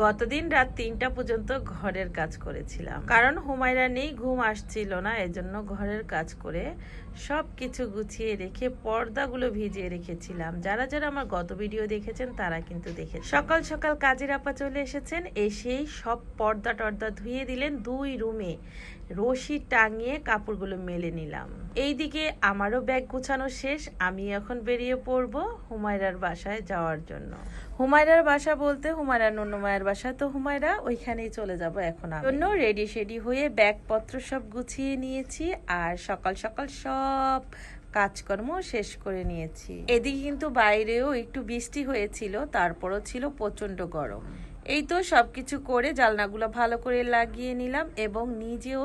গতদিন রাত ৩টা পর্যন্ত ঘরের কাজ করেছিলাম, কারণ হুমায়রা নেই, ঘুম আসছিল না। এজন্য ঘরের কাজ করে সব কিছু গুছিয়ে রেখে পর্দাগুলো ভিজিয়ে রেখেছিলাম। যারা যারা আমার গত ভিডিও দেখেছেন তারা কিন্তু দেখেছেন। সকাল সকাল কাজের আপা চলে এসেছেন, এসেই সব পর্দা টর্দা ধুয়ে দিলেন। 2 রুমে রশি টাঙিয়ে কাপড়গুলো মেলে নিলাম। এইদিকে আমারও ব্যাগ গুছানো শেষ। আমি এখন বেরিয়ে পড়বো হুমায়রার বাসায় যাওয়ার জন্য। হুমায়রার বাসা বলতে হুমায়রা নুন্নুমায়ের বাসা, তো হুমায়রা ওইখানেই চলে যাব এখন। আমি জন্য রেডি শেডি হয়ে ব্যাগপত্র সব গুছিয়ে নিয়েছি, আর সকাল সকাল সব কাজকর্ম শেষ করে নিয়েছি। এদিকে কিন্তু বাইরেও একটু বৃষ্টি হয়েছিল, তারপরও ছিল প্রচন্ড গরম। এই তো সবকিছু করে জানলাগুলো ভালো করে লাগিয়ে নিলাম এবং নিজেও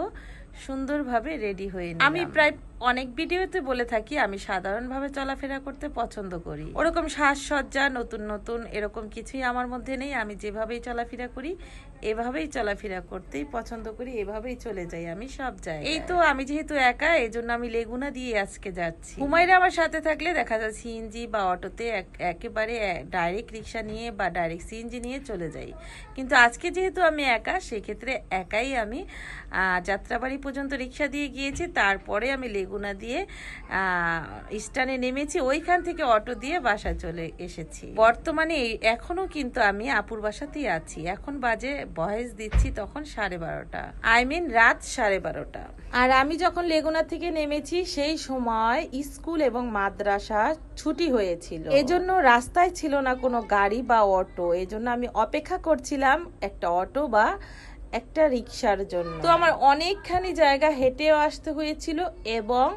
সুন্দরভাবে রেডি হয়ে নিলাম। আমি প্রায় অনেক ভিডিওতে বলে থাকি আমি সাধারণভাবে চলাফেরা করতে পছন্দ করি। ওরকম সাজসজ্জা নতুন নতুন এরকম কিছুই আমার মধ্যে নেই। আমি যেভাবেই চলাফেরা করি এভাবেই চলাফেরা করতেই পছন্দ করি, এভাবেই চলে যাই আমি সব জায়গায়। এই তো আমি যেহেতু একা, এই জন্য আমি লেগুনা দিয়ে আজকে যাচ্ছি। হুমায়রা আমার সাথে থাকলে দেখা যায় সিএনজি বা অটোতে একেবারে ডাইরেক্ট রিক্সা নিয়ে বা ডাইরেক্ট সিএনজি নিয়ে চলে যাই। কিন্তু আজকে যেহেতু আমি একা, সেক্ষেত্রে একাই আমি যাত্রাবাড়ি পর্যন্ত রিক্সা দিয়ে গিয়েছি। তারপরে আমি লেগুনা দিয়ে স্ট্যান্ডে নেমেছি, ওইখান থেকে অটো দিয়ে বাসা চলে এসেছি। বর্তমানে এখনো কিন্তু আমি আপুর বাসাতেই আছি। এখন বাজে ভয়েস দিচ্ছি তখন 12:30, রাত 12:30। আর আমি যখন লেগুনা থেকে নেমেছি সেই সময় স্কুল এবং মাদ্রাসা ছুটি হয়েছিল, এজন্য রাস্তায় ছিল না কোনো গাড়ি বা অটো। এজন্য আমি অপেক্ষা করছিলাম একটা অটো বা একটা রিক্সার জন্য। তো আমার অনেকখানি জায়গা হেঁটেও আসতে হয়েছিল এবং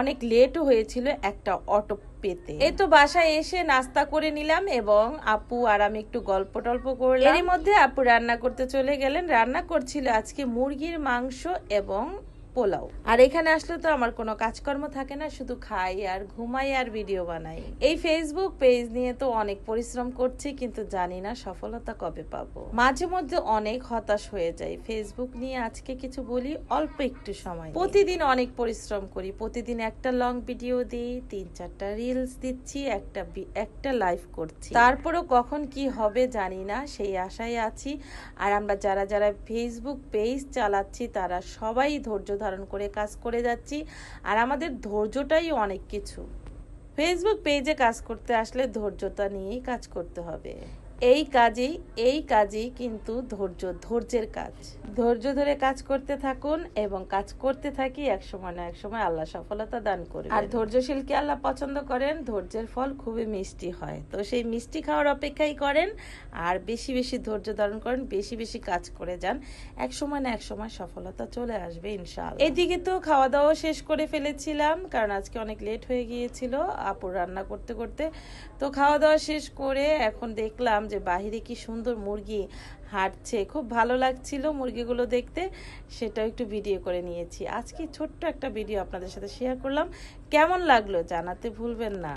অনেক লেটও হয়েছিল একটা অটো পেতে। এই তো বাসায় এসে নাস্তা করে নিলাম এবং আপু আর আমি একটু গল্প টল্প করলাম। এর মধ্যে আপু রান্না করতে চলে গেলেন। রান্না করছিল আজকে মুরগির মাংস এবং পোলাও। আর এখানে আসলে তো আমার কোনো কাজকর্ম থাকে না, শুধু খাই আর ঘুমাই আর ভিডিও বানাই। এই ফেসবুক পেজ নিয়ে তো অনেক পরিশ্রম করছি, কিন্তু জানি না সফলতা কবে পাবো। মাঝে মধ্যে অনেক হতাশ হয়ে যায়। ফেসবুক নিয়ে আজকে কিছু বলি, অল্প একটু সময়। প্রতিদিন অনেক পরিশ্রম করি, প্রতিদিন একটা লং ভিডিও দিই, 3-4টা রিলস দিচ্ছি, একটা লাইভ করছি। তারপরও কখন কি হবে জানি না, সেই আশায় আছি। আর আমরা যারা যারা ফেসবুক পেজ চালাচ্ছি তারা সবাই ধৈর্য ধারণ করে কাজ করে যাচ্ছি। আর আমাদের ধৈর্যটাই অনেক কিছু। ফেসবুক পেজে কাজ করতে আসলে ধৈর্যতা নিয়েই কাজ করতে হবে। এই কাজেই কিন্তু ধৈর্যের কাজ। ধৈর্য ধরে কাজ করতে থাকুন এবং কাজ করতে থাকি, এক সময় না এক সময় আল্লাহ সফলতা দান করবে। আর ধৈর্যশীলকে আল্লাহ পছন্দ করেন, ধৈর্যের ফল খুবই মিষ্টি হয়। তো সেই মিষ্টি খাওয়ার অপেক্ষাই করেন আর বেশি বেশি ধৈর্য ধারণ করেন, বেশি বেশি কাজ করে যান। এক সময় না এক সময় সফলতা চলে আসবে ইনশাআল্লাহ। এদিকে তো খাওয়া দাওয়া শেষ করে ফেলেছিলাম, কারণ আজকে অনেক লেট হয়ে গিয়েছিল আপুর রান্না করতে করতে। তো খাওয়া দাওয়া শেষ করে এখন দেখলাম যে বাহিরে কি সুন্দর মুরগি হাঁটছে, খুব ভালো লাগছিল মুরগিগুলো দেখতে। সেটাও একটু ভিডিও করে নিয়েছি। আজকে ছোট্ট একটা ভিডিও আপনাদের সাথে শেয়ার করলাম। কেমন লাগলো জানাতে ভুলবেন না।